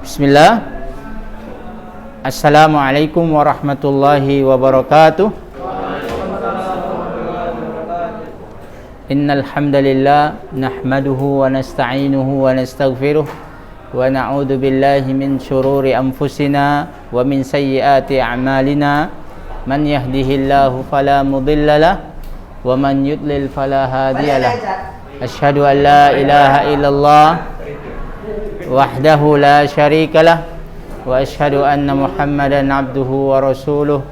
Bismillah. Assalamualaikum warahmatullahi wabarakatuh. Innal hamdalillah nahmaduhu wa nasta'inuhu wa nastaghfiruh wa na'udzu billahi min shururi anfusina wa min sayyiati a'malina. Man yahdihillahu fala mudhillalah wa man yudlil fala hadiyalah. Asyhadu an la ilaha illallah wahdahu la syarikalah wa asyhadu anna Muhammadan abduhu wa rasuluh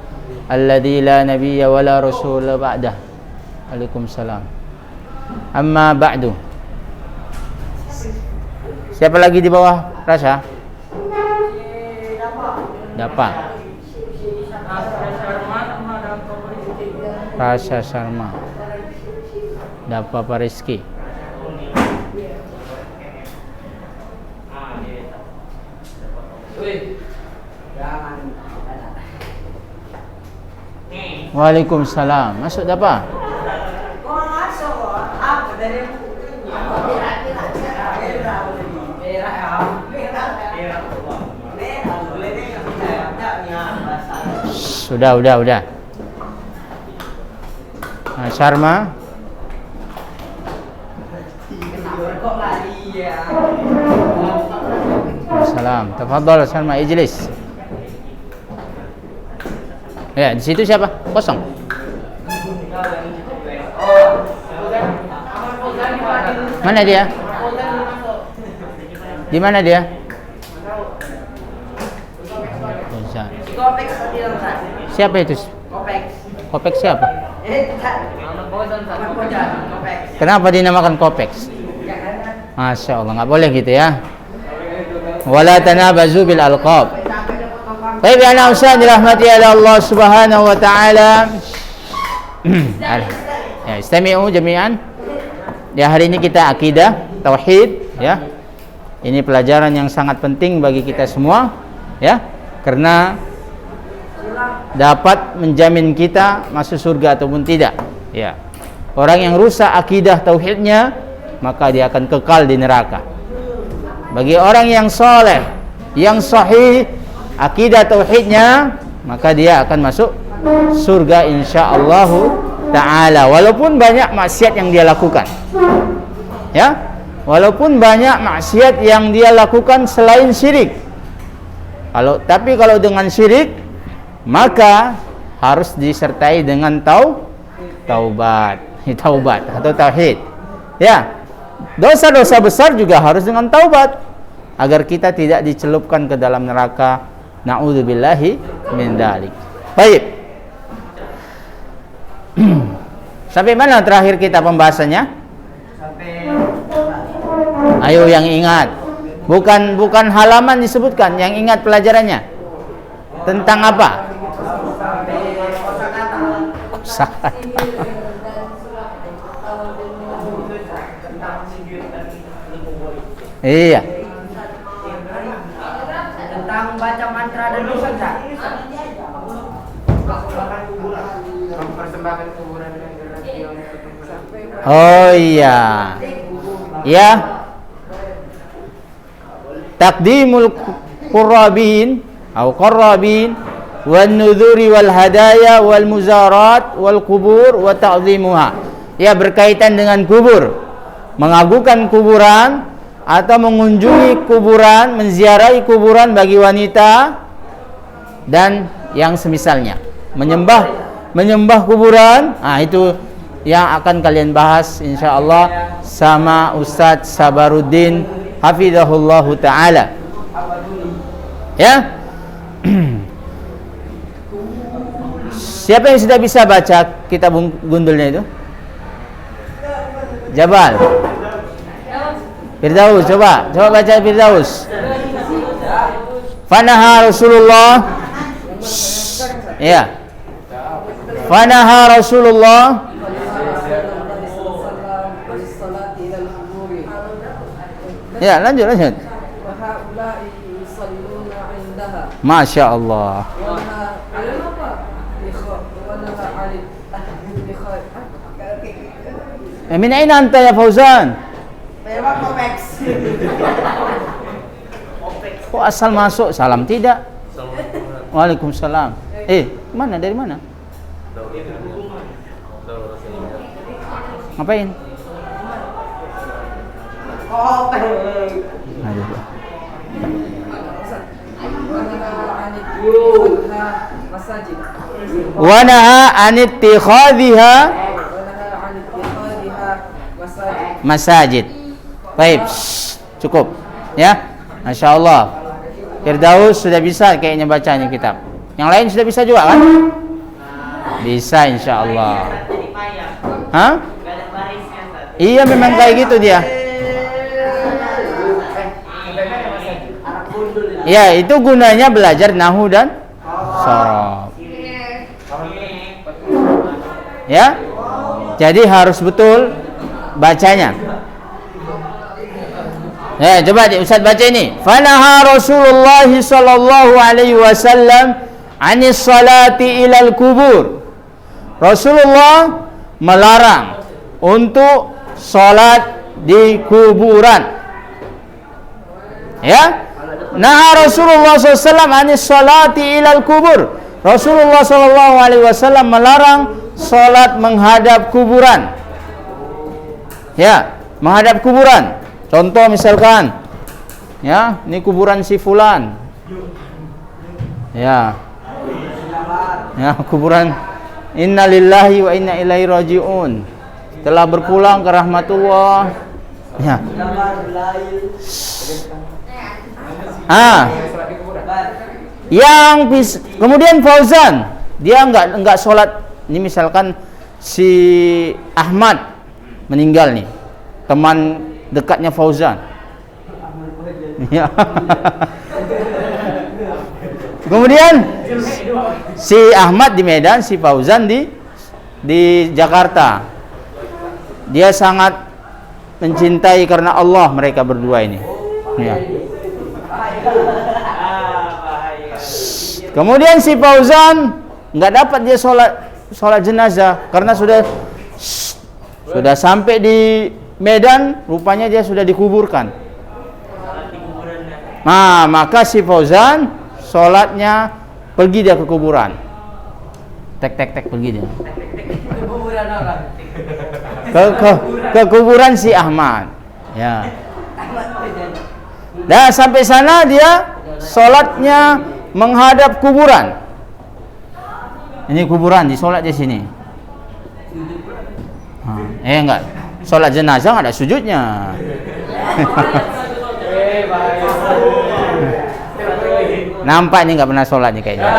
alladzi la nabiyya wa la rasula ba'dah. Waalaikumsalam. Amma ba'du. Siapa lagi di bawah Rasa? Dapat. Rasa Sarma. Dapat Pak Rizky. Waalaikumsalam. Masuk dah apa? Sudah. Nah, Sharma. Salam. Tafadhal Sharma, ijlis. Ya, di situ siapa? Kosong. Mana dia? Di mana dia? Siapa itu? Kopek siapa? Kenapa dinamakan Kopex? Masya Allah, nggak boleh gitu ya. Wala tanabazu bil alqab. Baik, anak usaha dirahmati oleh Allah Subhanahu wa taala. Ya, istami'u jami'an. Ya, hari ini kita akidah, tauhid, ya. Ini pelajaran yang sangat penting bagi kita semua, ya. Karena dapat menjamin kita masuk surga ataupun tidak, ya. Orang yang rusak akidah tauhidnya, maka dia akan kekal di neraka. Bagi orang yang soleh, yang sahih akidah tauhidnya, maka dia akan masuk surga insyaallah ta'ala, walaupun banyak maksiat yang dia lakukan, ya, walaupun banyak maksiat yang dia lakukan selain syirik. Tapi kalau dengan syirik, maka harus disertai dengan taubat atau tauhid, ya. Dosa-dosa besar juga harus dengan taubat agar kita tidak dicelupkan ke dalam neraka. Na'udzubillahi min dzalik. Baik. Sampai mana terakhir kita pembahasannya? Ayo yang ingat. Bukan halaman disebutkan, yang ingat pelajarannya. Tentang apa? Kosakata. Iya. Tentang baca mantra dan dosa. Oh iya. Ya. Taqdimul qurrabin atau qarrabin wan nudhuri wal hadaya wal muzarat wal qubur wa ta'zimuha. Ya, berkaitan dengan kubur. Mengagungkan kuburan atau mengunjungi kuburan, menziarahi kuburan bagi wanita dan yang semisalnya. Menyembah kuburan, itu yang akan kalian bahas insyaallah sama Ustadz Sabaruddin hafizahullahu taala. Ya. Siapa yang sudah bisa baca kitab gundulnya itu? Jabal. Firdaus, coba baca Firdaus. Fanaha Rasulullah. Ya. Fanaha Rasulullah. Ya, lanjut. Masya Allah. Min aina anta ya Fauzan? Memang Kopex. Kok asal masuk salam tidak? Waalaikumsalam. Mana dari mana? Ngapain? Aduh. Wa naha an ittikhadhiha masajid. Baik, cukup ya. Masya Allah. Firdaus sudah bisa kayaknya bacanya kitab. Yang lain sudah bisa juga kan? Bisa insya Allah. Hah? Iya memang kayak gitu dia. Ya itu gunanya belajar nahu dan sorof. Ya, jadi harus betul bacanya. Ya, coba Ustaz baca ini. Fanaha Rasulullah sallallahu alaihi wasallam anis salati ilal kubur. Rasulullah melarang untuk salat di kuburan. Ya? Naha Rasulullah SAW anis salati ilal kubur. Rasulullah SAW melarang salat menghadap kuburan. Ya, menghadap kuburan. Contoh misalkan, ya, ini kuburan si fulan. Ya, kuburan. Inna lillahi wa inna ilaihi raji'un. Telah berpulang ke rahmatullah. Ya. Kemudian Fauzan, dia enggak sholat. Ini misalkan si Ahmad meninggal nih, teman dekatnya Fauzan. Ya. Kemudian si Ahmad di Medan, si Fauzan di Jakarta. Dia sangat mencintai karena Allah mereka berdua ini. Ya. Kemudian si Fauzan nggak dapat dia sholat jenazah karena sudah sampai di Medan, rupanya dia sudah dikuburkan. Nah, maka si Fauzan sholatnya pergi dia ke kuburan. Tek pergi dia. Ke kuburan si Ahmad. Ya. Nah, sampai sana dia sholatnya menghadap kuburan. Ini kuburan, disolat di sini. Enggak. Sholat jenazah enggak ada sujudnya. Nampak ini enggak pernah sholat nih kayaknya.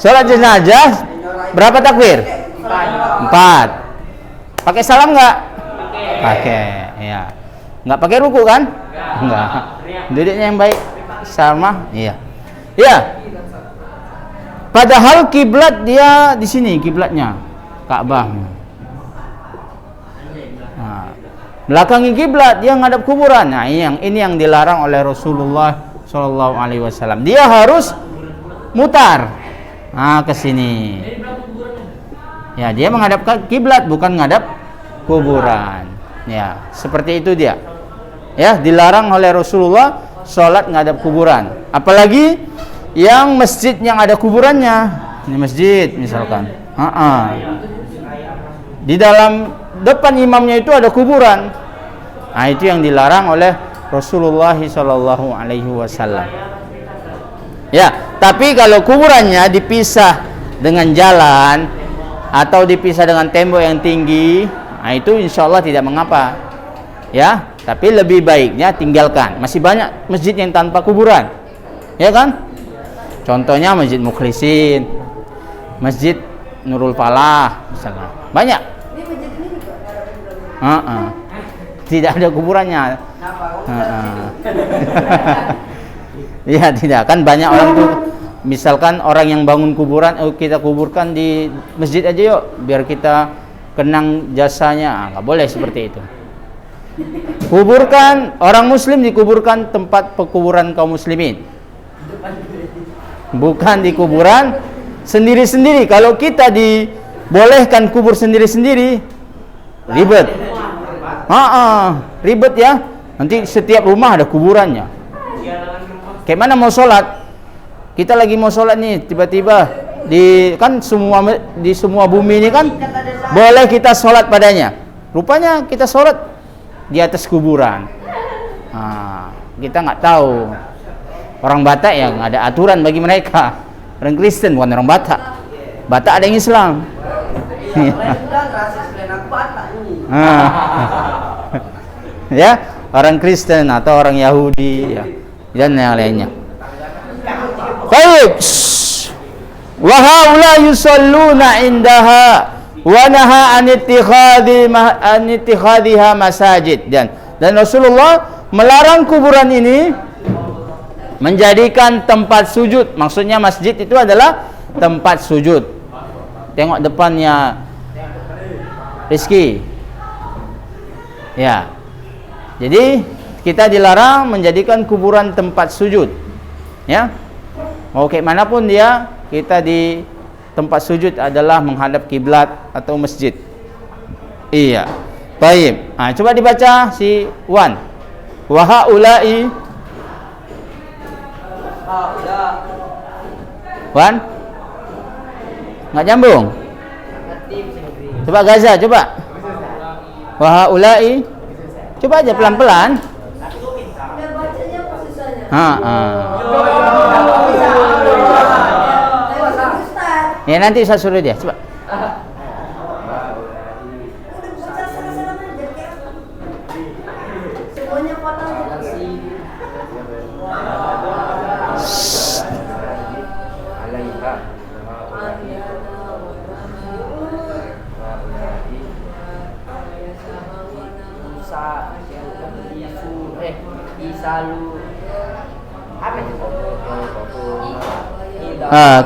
Sholat jenazah berapa takbir? 4. Pakai salam enggak? Pakai, ya. Enggak pakai ruku kan? Enggak. Duduknya yang baik sama, iya. Ya. Padahal kiblat dia di sini, kiblatnya Ka'bah. Nah, belakangi kiblat dia ngadap kuburan. Nah, ini yang dilarang oleh Rasulullah sallallahu alaihi wasallam. Dia harus mutar. Nah, ke sini. Ya, dia menghadap kiblat bukan ngadap kuburan. Ya, seperti itu dia. Ya, dilarang oleh Rasulullah salat ngadap kuburan. Apalagi yang masjid yang ada kuburannya. Ini masjid misalkan. Di dalam depan imamnya itu ada kuburan. Nah, itu yang dilarang oleh Rasulullah sallallahu alaihi wasallam. Ya, tapi kalau kuburannya dipisah dengan jalan atau dipisah dengan tembok yang tinggi, nah itu insyaallah tidak mengapa. Ya, tapi lebih baiknya tinggalkan. Masih banyak masjid yang tanpa kuburan. Ya kan? Contohnya Masjid Mukhlisin, Masjid Nurul Falah misalnya. Banyak. Ini masjid ini juga tidak ada kuburannya. Iya, tidak. Kan banyak orang tuh, misalkan orang yang bangun kuburan, kita kuburkan di masjid aja yuk, biar kita kenang jasanya. Nggak boleh seperti itu. Kuburkan orang muslim, dikuburkan tempat pekuburan kaum muslimin, bukan di kuburan sendiri-sendiri. Kalau kita dibolehkan kubur sendiri-sendiri, ribet. Ribet ya. Nanti setiap rumah ada kuburannya. Kayak mana mau sholat? Kita lagi mau sholat nih, tiba-tiba di semua bumi ini kan boleh kita sholat padanya. Rupanya kita sholat di atas kuburan. Nah, kita nggak tahu. Orang Batak yang ada aturan bagi mereka. Orang Kristen bukan orang Batak. Batak ada yang Islam. Ya, orang Kristen atau orang Yahudi ya, dan yang lainnya. Baik. Wa haula yusalluna indaha wa naha an ittikhadhiha masajid, dan Rasulullah melarang kuburan ini menjadikan tempat sujud. Maksudnya masjid itu adalah tempat sujud. Tengok depannya Rizki. Ya. Jadi kita dilarang menjadikan kuburan tempat sujud. Ya. Mau kayak manapun dia, kita di tempat sujud adalah menghadap kiblat atau masjid. Iya. Baik. Nah, coba dibaca si Wan. Wa haula'i. Wan? Enggak nyambung. Coba Gaza, coba. Wa haula'i. Coba aja pelan-pelan. Ya nanti saya suruh dia, coba.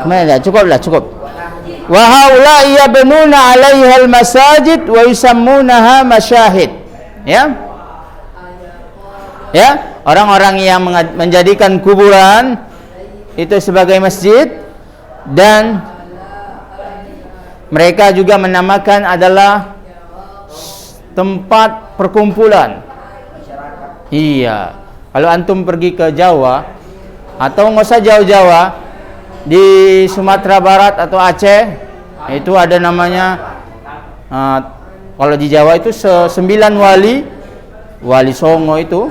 Kemana? Cukup. Wa haula'i yabnuna 'alaiha al-masajid wa yusammunaha masyahid. Ya. Ya, orang-orang yang menjadikan kuburan itu sebagai masjid, dan mereka juga menamakan adalah tempat perkumpulan. Iya. Kalau antum pergi ke Jawa atau nggak usah jauh-jauh, di Sumatera Barat atau Aceh itu ada namanya kalau di Jawa itu 9 wali songo itu,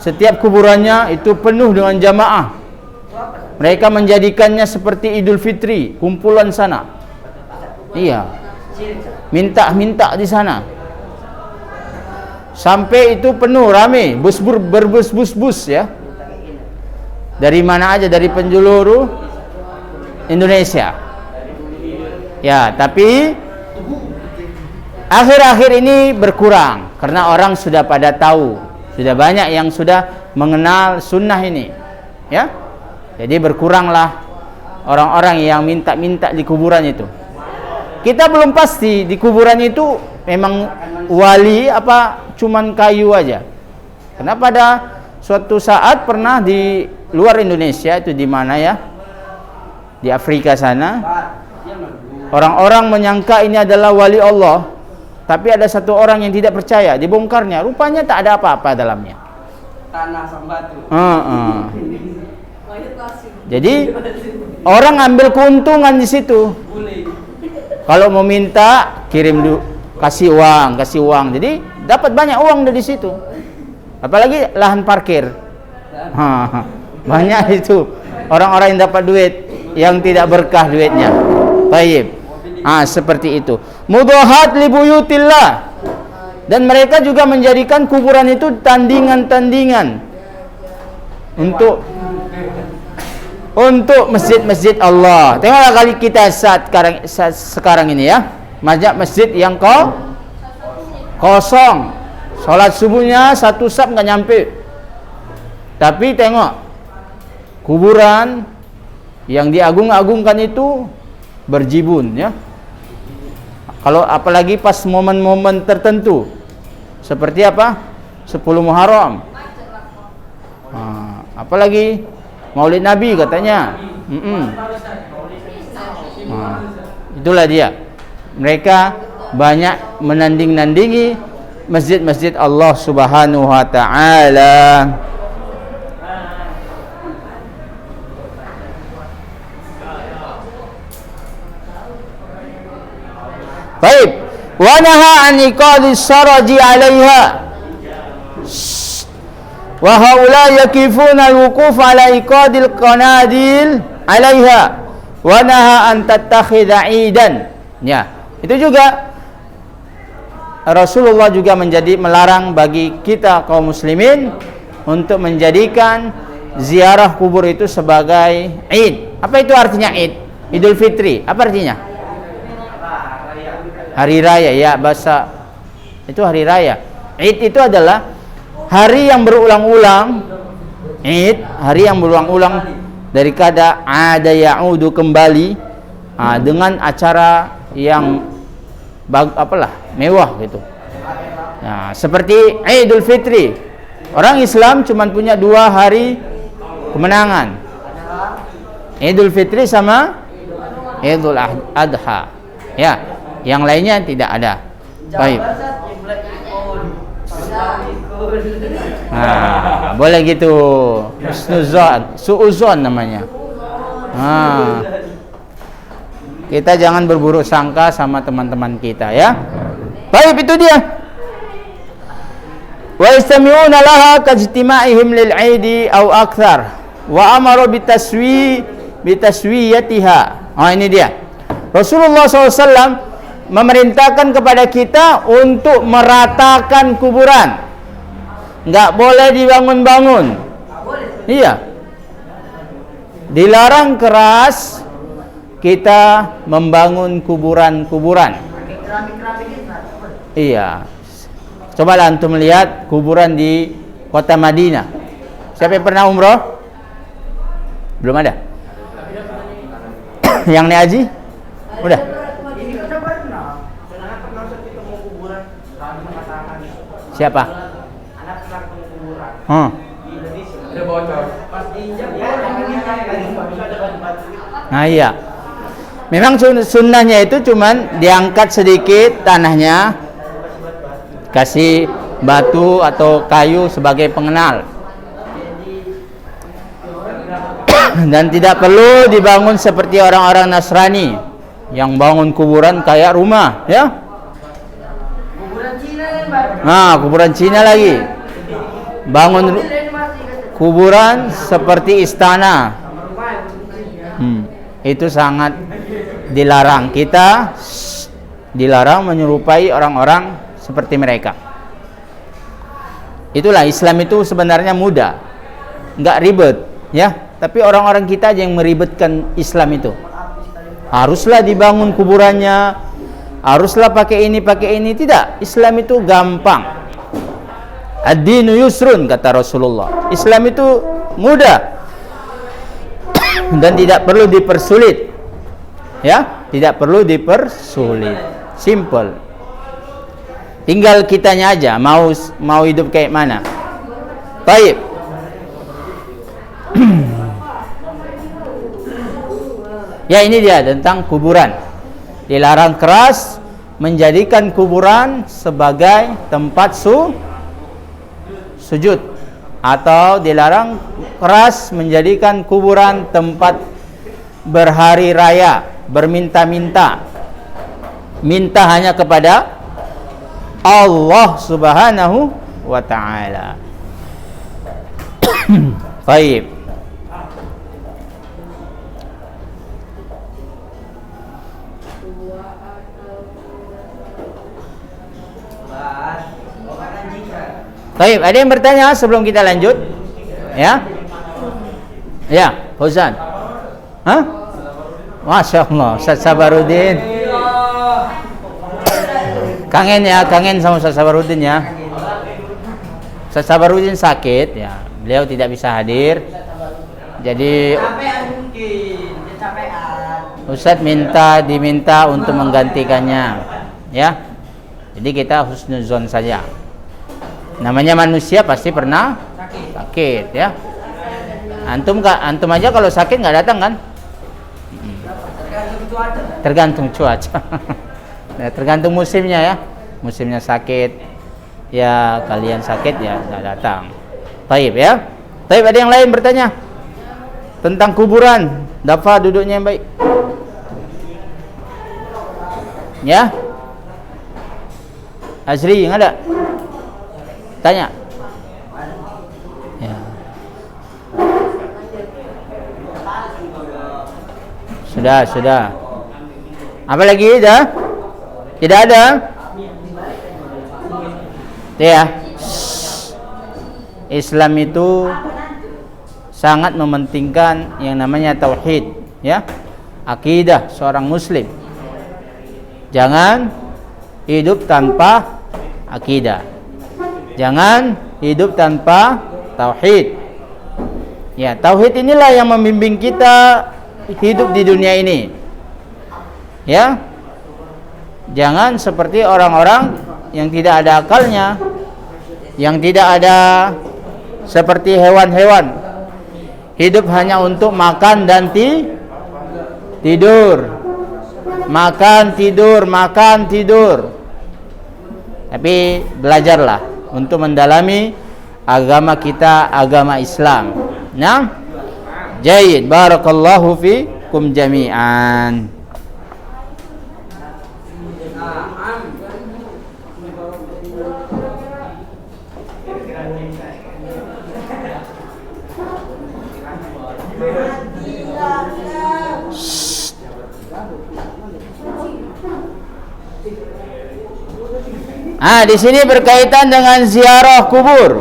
setiap kuburannya itu penuh dengan jamaah. Mereka menjadikannya seperti Idul Fitri, kumpulan sana. Iya. Minta di sana. Sampai itu penuh, rame, berbus ya. Dari mana aja, dari penjuru Indonesia. Ya, tapi akhir-akhir ini berkurang karena orang sudah pada tahu, sudah banyak yang sudah mengenal sunnah ini. Ya. Jadi berkuranglah orang-orang yang minta-minta di kuburan itu. Kita belum pasti di kuburan itu memang wali apa cuman kayu aja. Karena pada suatu saat pernah di luar Indonesia, itu di mana ya? Di Afrika sana, orang-orang menyangka ini adalah wali Allah, tapi ada satu orang yang tidak percaya, dibongkarnya, rupanya tak ada apa-apa dalamnya. Tanah sama batu. Jadi orang ambil keuntungan di situ. Kalau mau minta, kasih uang. Jadi dapat banyak uang dari situ. Apalagi lahan parkir. Banyak itu orang-orang yang dapat duit, yang tidak berkah duitnya. Baik. Seperti itu. Mudahat li buyutillah. Dan mereka juga menjadikan kuburan itu tandingan-tandingan untuk masjid-masjid Allah. Tengoklah kali kita saat sekarang ini ya. Masjid yang kosong. Salat subuhnya satu saf nggak nyampe. Tapi tengok, kuburan yang diagung-agungkan itu berjibun ya. Kalau apalagi pas momen-momen tertentu, seperti apa? 10 Muharram. Apalagi Maulid Nabi katanya. Itulah dia. Mereka banyak menanding-nandingi masjid-masjid Allah Subhanahu wa taala. Baik, wa naha an iqadis saraji 'alaiha. Wa haula yakifuna al-wuquf 'ala iqadil qanadil 'alaiha. Wa naha an tattakhidha 'idan. Ya, itu juga Rasulullah juga melarang bagi kita kaum muslimin untuk menjadikan ziarah kubur itu sebagai Id. Apa itu artinya Id? Idul Fitri. Apa artinya? Hari raya, ya, bahasa itu hari raya. Id itu adalah hari yang berulang-ulang. Id, hari yang berulang-ulang dari kata ada ya'udu, kembali, dengan acara yang mewah gitu. Nah, seperti Idul Fitri. Orang Islam cuma punya 2 hari kemenangan. Idul Fitri sama Idul Adha. Ya, yang lainnya tidak ada. Baik. Nah, boleh gitu. Suuzon namanya. Kita jangan berburuk sangka sama teman-teman kita, ya. Baik, itu dia. Wa istami'una laha kajtima'ihim lil 'aidi aw akthar wa amaru bitaswiyatiha. Ini dia. Rasulullah SAW memerintahkan kepada kita untuk meratakan kuburan. Enggak boleh dibangun-bangun. Iya. Dilarang keras kita membangun kuburan-kuburan. Iya. Cobalah antum melihat kuburan di kota Madinah. Siapa yang pernah umroh? Belum ada. Yang ni haji? Udah. Siapa? Nah, iya. Memang sunnahnya itu cuman diangkat sedikit tanahnya, kasih batu atau kayu sebagai pengenal. Dan tidak perlu dibangun seperti orang-orang Nasrani yang bangun kuburan kayak rumah, ya. Nah, kuburan Cina lagi. Bangun kuburan seperti istana. Itu sangat dilarang. Kita dilarang menyerupai orang-orang seperti mereka. Itulah Islam itu sebenarnya mudah, nggak ribet, ya. Tapi orang-orang kita aja yang meribetkan Islam itu. Haruslah dibangun kuburannya, haruslah pakai ini. Tidak, Islam itu gampang. Ad-dinu yusrun, kata Rasulullah. Islam itu mudah dan tidak perlu dipersulit, ya. Tidak perlu dipersulit, simple. Tinggal kitanya aja mau hidup kayak mana. Baik. Ya, ini dia tentang kuburan. Dilarang keras menjadikan kuburan sebagai tempat sujud, atau dilarang keras menjadikan kuburan tempat berhari raya, berminta-minta. Minta hanya kepada Allah Subhanahu wa ta'ala. Baik. Baik, ada yang bertanya sebelum kita lanjut? Ya? Ya, Fauzan. Hah? Masya Allah, Ustaz Sabarudin. Kangen sama Ustaz Sabarudin, ya. Ustaz Sabarudin sakit, ya. Beliau tidak bisa hadir. Jadi Ustaz diminta untuk menggantikannya, ya. Jadi kita husnuzon saja. Namanya manusia pasti pernah sakit, ya. Antum aja kalau sakit nggak datang kan? Tergantung cuaca. Tergantung musimnya, ya. Musimnya sakit, ya kalian sakit ya nggak datang. Taib ya. Taib, ada yang lain bertanya tentang kuburan? Dafa duduknya yang baik. Ya. Azri nggak ada? Tanya. Ya. Sudah. Apa lagi dah? Tidak ada? Ya. Islam itu sangat mementingkan yang namanya tauhid, ya. Akidah seorang muslim. Jangan hidup tanpa akidah. Jangan hidup tanpa tauhid. Ya, tauhid inilah yang membimbing kita hidup di dunia ini. Ya. Jangan seperti orang-orang yang tidak ada akalnya, yang tidak ada seperti hewan-hewan. Hidup hanya untuk makan dan tidur. Makan, tidur. Tapi belajarlah untuk mendalami agama kita, agama Islam. Nah, jayyid, barakallahu fikum jami'an. Di sini berkaitan dengan ziarah kubur.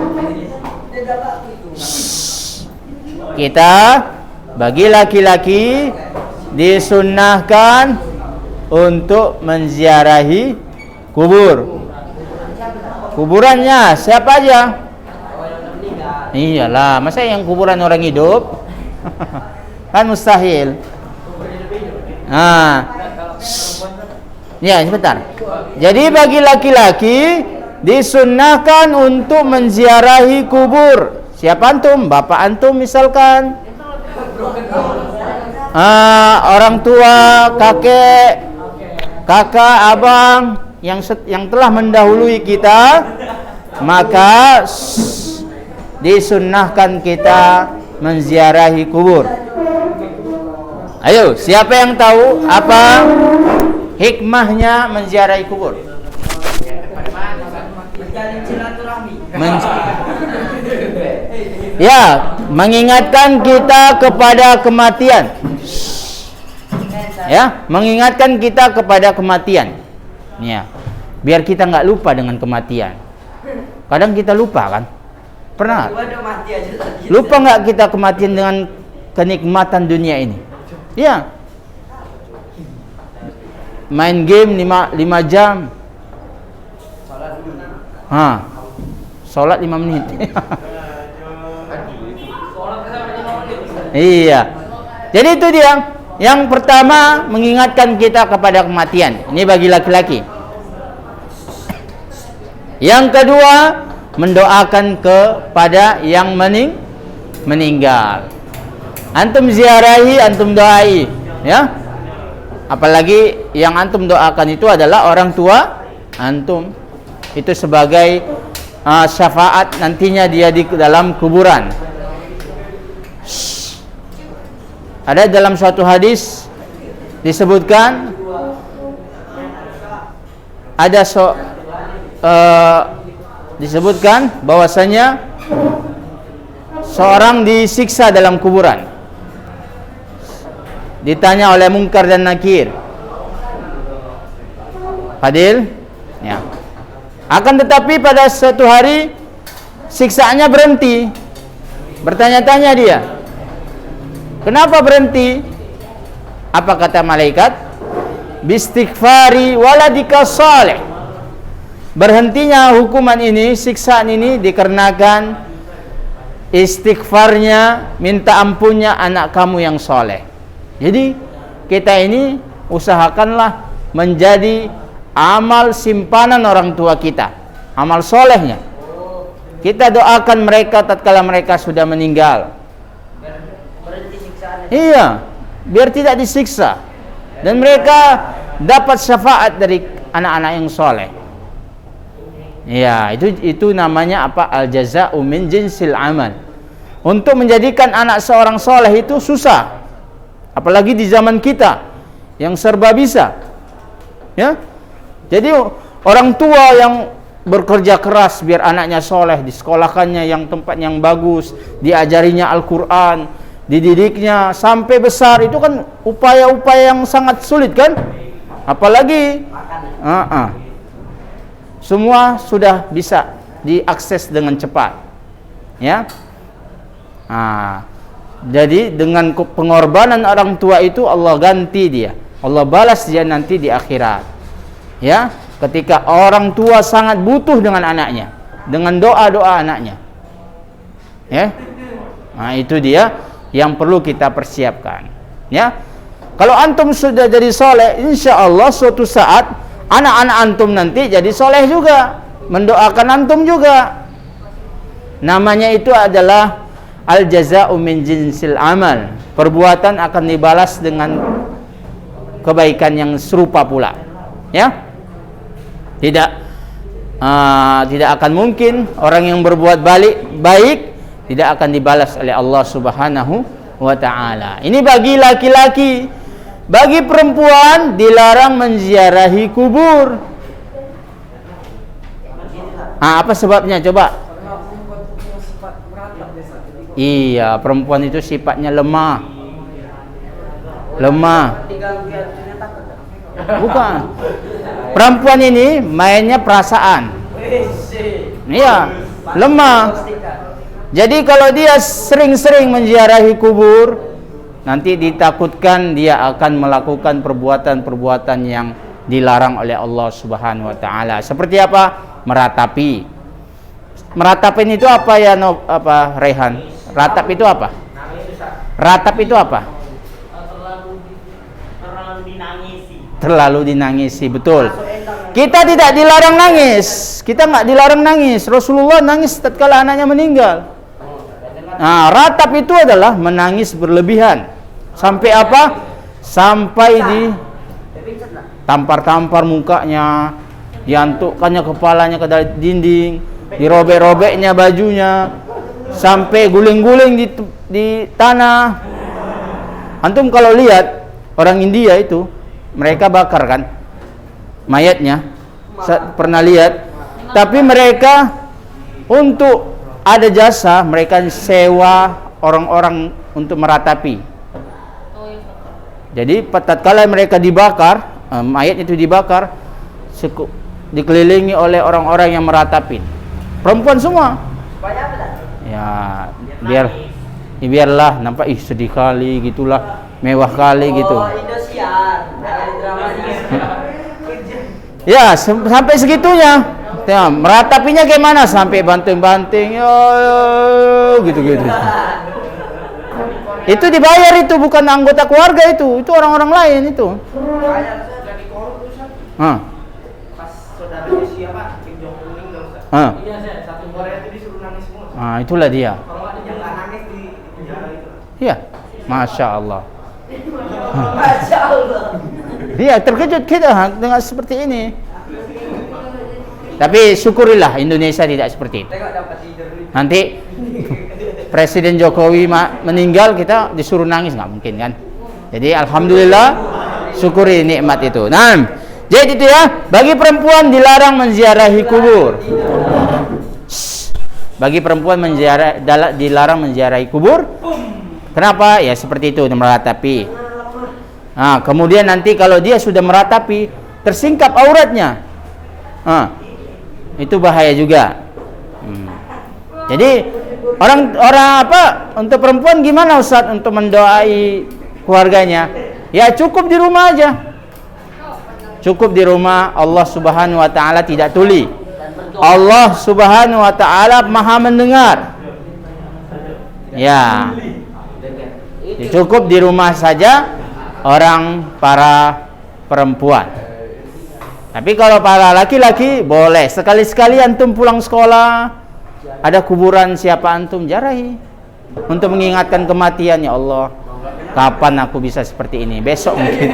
Kita bagi laki-laki disunnahkan untuk menziarahi kubur. Kuburannya siapa aja? Iyalah, masa yang kuburan orang hidup? Kan mustahil. Ya, sebentar. Jadi bagi laki-laki disunnahkan untuk menziarahi kubur. Siapa antum? Bapak antum misalkan. Orang tua, kakak, abang yang telah mendahului kita, maka disunnahkan kita menziarahi kubur. Ayo, siapa yang tahu apa hikmahnya menziarahi kubur? Mengingatkan kita kepada kematian. Ya, mengingatkan kita kepada kematian. Ya, biar kita nggak lupa dengan kematian. Kadang kita lupa kan? Pernah? Lupa nggak kita kematian dengan kenikmatan dunia ini? Ya. Main game 5 jam. Sholat 5 menit. Iya. Jadi itu dia. Yang pertama mengingatkan kita kepada kematian. Ini bagi laki-laki. Yang kedua mendoakan kepada yang meninggal. Antum ziarahi, antum doai, ya. Apalagi yang antum doakan itu adalah orang tua antum. Itu sebagai syafaat nantinya dia di dalam kuburan. Ada dalam suatu hadis disebutkan disebutkan bahwasanya seorang disiksa dalam kuburan. Ditanya oleh Munkar dan Nakir. Fadil, ya. Akan tetapi pada suatu hari siksaannya berhenti. Bertanya-tanya dia, kenapa berhenti? Apa kata malaikat? Bistighfari waladika salih. Berhentinya hukuman ini, siksaan ini dikarenakan istighfarnya, minta ampunnya anak kamu yang soleh. Jadi kita ini usahakanlah menjadi amal simpanan orang tua kita, amal solehnya. Kita doakan mereka tatkala mereka sudah meninggal. Iya, biar tidak disiksa dan mereka dapat syafaat dari anak-anak yang soleh. Ya, itu namanya apa? Al-jaza'u min jinsil amal. Untuk menjadikan anak seorang soleh itu susah. Apalagi di zaman kita yang serba bisa. Ya. Jadi orang tua yang bekerja keras biar anaknya soleh, disekolahkannya yang tempat yang bagus, diajarinya Al-Quran, dididiknya sampai besar, itu kan upaya-upaya yang sangat sulit kan? Apalagi semua sudah bisa diakses dengan cepat, ya. Jadi dengan pengorbanan orang tua itu Allah ganti dia, Allah balas dia nanti di akhirat, ya. Ketika orang tua sangat butuh dengan anaknya, dengan doa-doa anaknya, ya. Itu dia yang perlu kita persiapkan, ya. Kalau antum sudah jadi soleh, insya Allah suatu saat anak-anak antum nanti jadi soleh juga, mendoakan antum juga. Namanya itu adalah al-jaza'u min jinsil amal. Perbuatan akan dibalas dengan kebaikan yang serupa pula, ya. Tidak akan mungkin orang yang berbuat baik tidak akan dibalas oleh Allah Subhanahu wa ta'ala. Ini bagi laki-laki. Bagi perempuan dilarang menziarahi kubur. Apa sebabnya coba? Iya, perempuan itu sifatnya lemah. Bukan. Perempuan ini mainnya perasaan. Iya, lemah. Jadi kalau dia sering-sering menziarahi kubur, nanti ditakutkan dia akan melakukan perbuatan-perbuatan yang dilarang oleh Allah Subhanahu wa taala. Seperti apa? Meratapi. Meratapin itu apa ya, Rehan? Ratap itu apa? Ratap itu apa? Terlalu dinangisi, betul. Kita tidak dilarang nangis. Kita nggak dilarang nangis. Rasulullah nangis tatkala anaknya meninggal. Ratap itu adalah menangis berlebihan. Sampai apa? Sampai di tampar-tampar mukanya, diantukkannya kepalanya ke dinding, dirobek-robeknya bajunya, sampai guling-guling di tanah. Antum kalau lihat orang India itu, mereka bakar kan mayatnya. Pernah lihat? Tapi mereka untuk ada jasa, mereka sewa orang-orang untuk meratapi. Jadi tatkala mereka dibakar, mayat itu dibakar, dikelilingi oleh orang-orang yang meratapi. Perempuan semua. Ya, biarlah nampak sedih kali gitulah, mewah kali gitu. Ya, sampai segitunya. Ya, meratapinya gimana? Sampai banting-banting, gitu-gitu. Itu dibayar, itu bukan anggota keluarga itu orang-orang lain itu. Pas saudaranya siapa? Kim Jong Un meninggal, Ustaz. Iya, satu Korea itu disuruh nangis semua. Itulah dia. Kalau yang nggak nangis di penjara itu. Iya, Masya Allah. Masya Allah. Iya, terkejut kita dengan seperti ini. Tapi syukurilah Indonesia tidak seperti itu. Nanti Presiden Jokowi meninggal, kita disuruh nangis, nggak mungkin kan? Jadi alhamdulillah, syukuri nikmat itu. Nah, jadi itu ya, bagi perempuan dilarang menziarahi kubur. Bagi perempuan dilarang menziarahi kubur. Kenapa? Ya seperti itu, meratapi. Kemudian nanti kalau dia sudah meratapi, tersingkap auratnya. Itu bahaya juga. Jadi orang untuk perempuan gimana Ustaz untuk mendoai keluarganya? Ya cukup di rumah aja. Cukup di rumah. Allah Subhanahu wa taala tidak tuli. Allah Subhanahu wa taala Maha mendengar. Ya. Cukup di rumah saja para perempuan. Tapi kalau para laki-laki boleh sekali-sekali antum pulang sekolah ada kuburan siapa antum ziarahi untuk mengingatkan kematian. Ya Allah, kapan aku bisa seperti ini? Besok mungkin.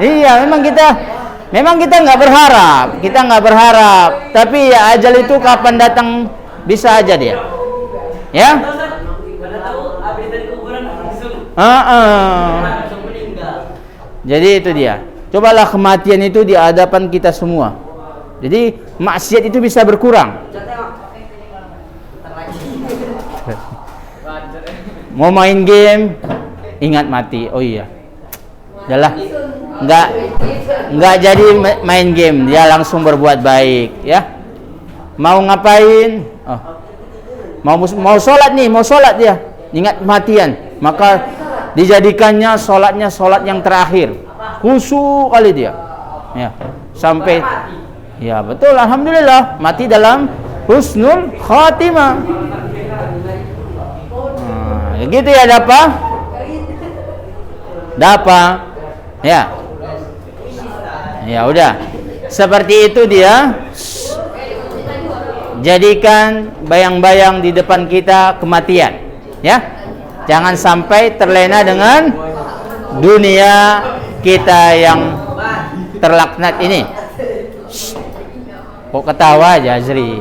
Iya, memang kita Memang kita nggak berharap, tapi ya ajal itu kapan datang bisa aja dia. Ya? Jadi itu dia. Cobalah kematian itu di hadapan kita semua. Jadi maksiat itu bisa berkurang. Mau main game, ingat mati. Oh iya. Udahlah. Enggak jadi main game, dia langsung berbuat baik, ya. Mau ngapain? Oh. Mau sholat dia. Ingat kematian. Maka dijadikannya sholatnya sholat yang terakhir. Khusyuk kali dia. Ya. Sampai ya betul, alhamdulillah mati dalam husnul khatimah. Gitu ya, Dapa. Ya. Ya udah. Seperti itu dia. Jadikan bayang-bayang di depan kita kematian, ya. Jangan sampai terlena dengan dunia kita yang terlaknat ini. Kok ketawa aja, Azri?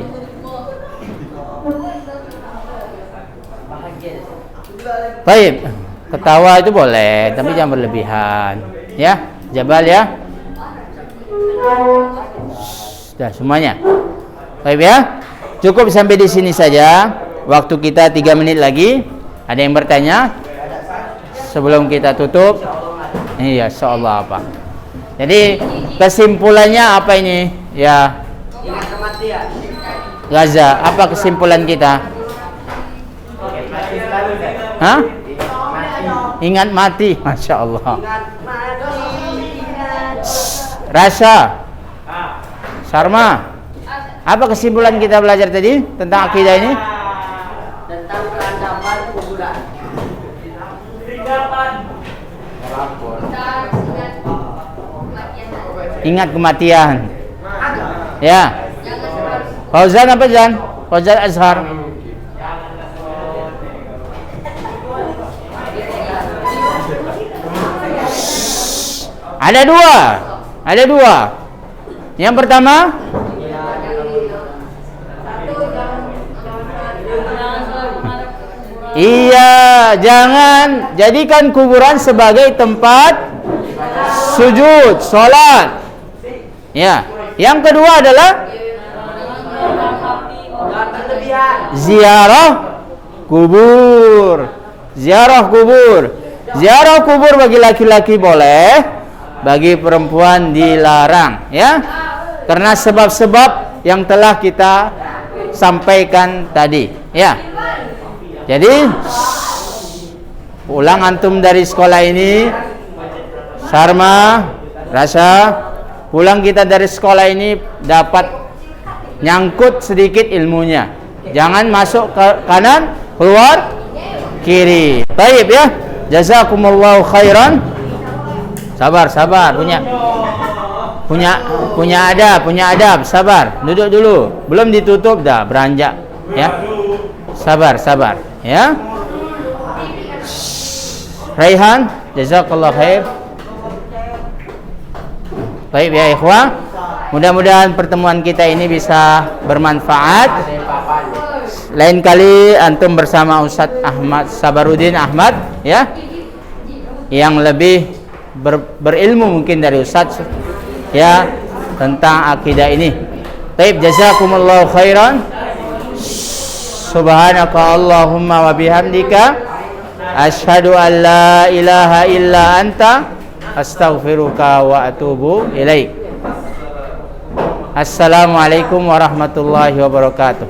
Baik, ketawa itu boleh, tapi jangan berlebihan, ya. Jabal ya. Sudah semuanya. Baik ya. Cukup sampai di sini saja. Waktu kita 3 menit lagi. Ada yang bertanya? Sebelum kita tutup. Iya, insyaallah apa? Jadi kesimpulannya apa ini? Ya. Ingat kematian. Gaza, apa kesimpulan kita? Hah? Ingat mati, Masya Allah. Rasa, Sarma, apa kesimpulan kita belajar tadi tentang akidah ini? Tentang peradaban kuburan. Ingat kematian. Ya. Fauzan apa Jan? Fauzan Azhar. Ada dua. Yang pertama, iya, jangan jadikan kuburan sebagai tempat sujud, sholat. Ya. Yang kedua adalah ziarah kubur. Ziarah kubur bagi laki-laki boleh, bagi perempuan dilarang, ya. Karena sebab-sebab yang telah kita sampaikan tadi, ya. Jadi pulang antum dari sekolah ini, Sarma, Rasa, pulang kita dari sekolah ini dapat nyangkut sedikit ilmunya. Jangan masuk ke kanan, keluar kiri. Baik ya. Jazakumullahu khairan. Sabar, punya adab, sabar. Duduk dulu. Belum ditutup dah beranjak, ya. Sabar, ya. Raihan, jazakallahu khair. Baik ya ikhwah. Mudah-mudahan pertemuan kita ini bisa bermanfaat. Lain kali antum bersama Ustadz Ahmad Sabarudin Ahmad, ya. Yang lebih berilmu mungkin dari Ustadz, ya, tentang akidah ini. Baik, jazakumullahu khairan. Subhanaka Allahumma wa bihamdika asyhadu an la ilaha illa anta astaghfiruka wa atubu ilaik. Assalamualaikum warahmatullahi wabarakatuh.